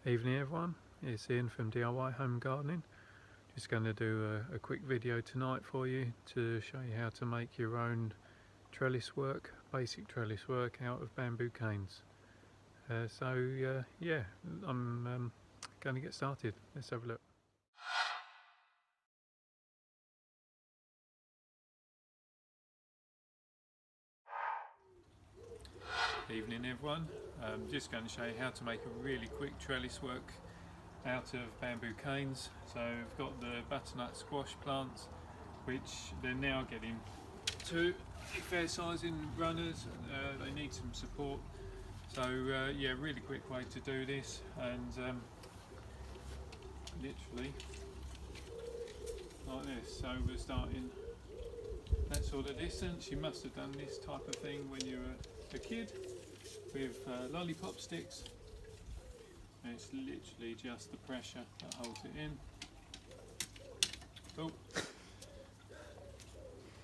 Evening everyone, it's Ian from DIY Home Gardening. Just going to do a quick video tonight for you to show you how to make your own trellis work, basic trellis work out of bamboo canes. Yeah, I'm going to get started. Let's have a look. Evening everyone, I'm just going to show you how to make a really quick trellis work out of bamboo canes. So I've got the butternut squash plants, which they're now getting to fair sizing runners. They need some support. So yeah, really quick way to do this, and literally like this. So we're starting that sort of distance. You must have done this type of thing when you were a kid with lollipop sticks. And it's literally just the pressure that holds it in. Oh,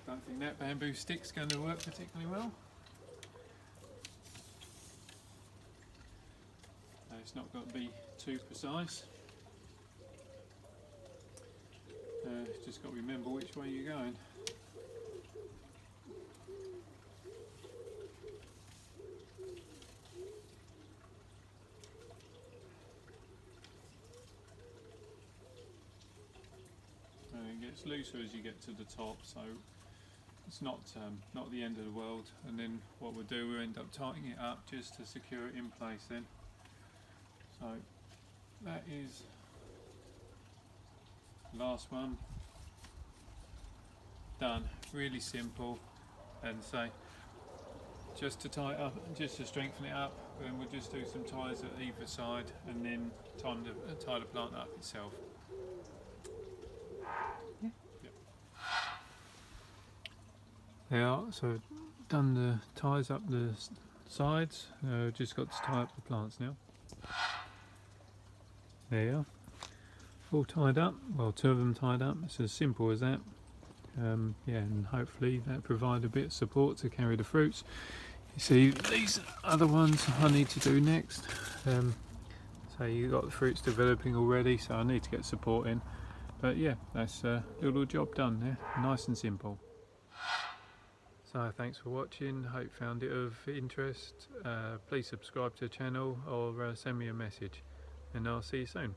don't think that bamboo stick's going to work particularly well. It's not got to be too precise. Just got to remember which way you're going. It gets looser as you get to the top, so it's not the end of the world. And then what we'll do, we'll end up tightening it up just to secure it in place then. So that is the last one done. Really simple. And so just to tie it up, just to strengthen it up, then we'll just do some ties at either side and then tie the plant up itself. Yeah. Yep. There are, so done the ties up the sides, just got to tie up the plants now. There you are, all tied up, well, two of them tied up. It's as simple as that. Yeah, and hopefully that provide a bit of support to carry the fruits. You see these other ones I need to do next. So you've got the fruits developing already, so I need to get support in. But yeah, that's a little job done there, nice and simple. So thanks for watching, hope you found it of interest. Please subscribe to the channel or send me a message, and I'll see you soon.